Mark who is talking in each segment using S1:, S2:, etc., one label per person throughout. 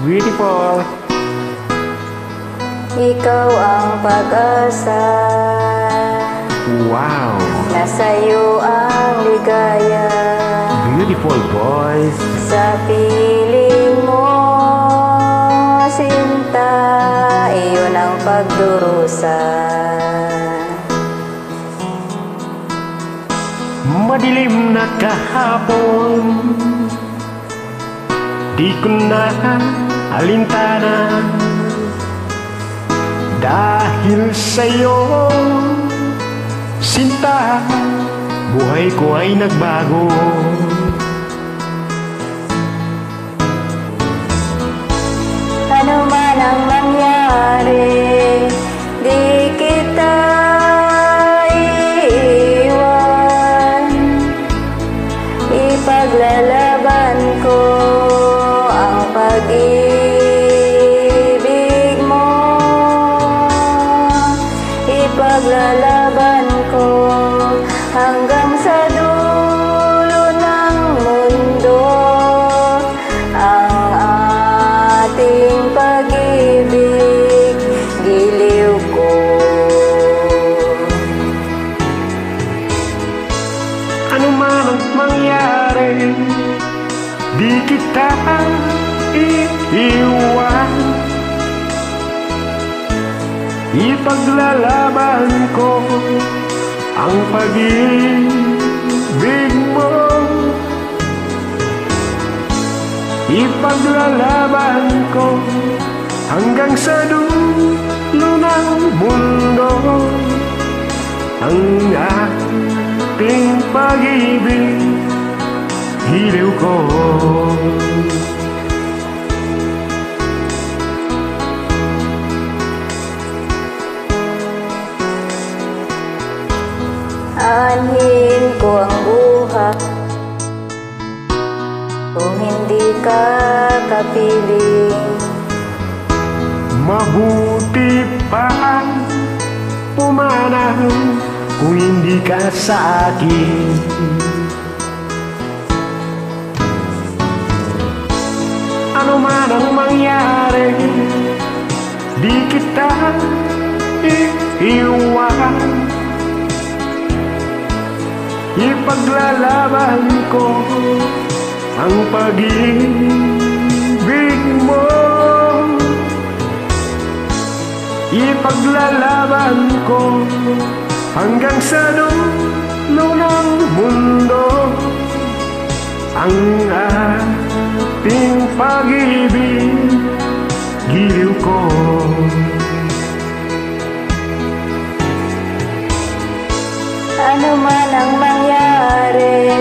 S1: Beautiful.
S2: Ikaw ang pag-asa.
S1: Wow.
S2: Nasa'yo ang ligaya.
S1: Beautiful boys.
S2: Sa piling mo, sinta, iyon ang pagdurusa.
S1: Madilim na kahapon, di ko na alintana. Dahil sa'yo, sinta, buhay ko ay nagbago.
S2: Ano man ang mangyari, di kita iiwan. Ipaglalaban ko ang pag-ibig mo. Ipaglalaban ko hanggang sa dulo ng mundo ang ating pag-ibig, giliw ko.
S1: Ano man ang mangyari, di kita iiwan. Ipaglalaban ko ang pag-ibig mo. Ipaglalaban ko hanggang sa dulo ng mundo ang ating pag-ibig, giliw ko.
S2: Aanhin ko ang buhat kung hindi ka kapiling.
S1: Mabuti pa pumanaw kung hindi ka sa akin. Ano man ang mangyari, di kita iiwan. Ipaglalaban ko ang pag-ibig mo. Ipaglalaban ko hanggang sa dulo ng mundo ang ating pag-ibig, giliw ko.
S2: Ano man ang mangyari,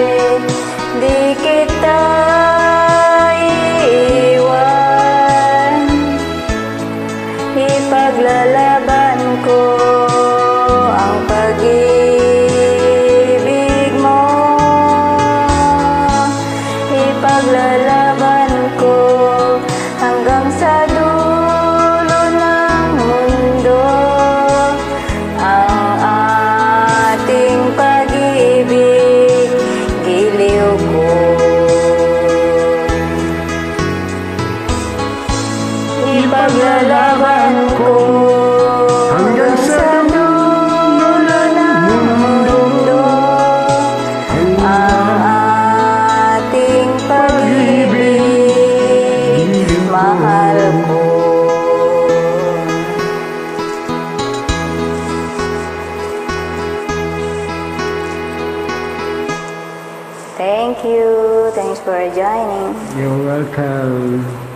S2: di kita iiwan. Ipaglalaban ko ang pag-ibig mo. Ipaglalaban ko hanggang sa dulo ng mundo ang ating pag-ibig, giliw ko. Ipaglalaban ko hanggang sa dulo ng mundo ang ating pag-ibig, mahal ko. Thank you. Thanks for joining.
S1: You're welcome.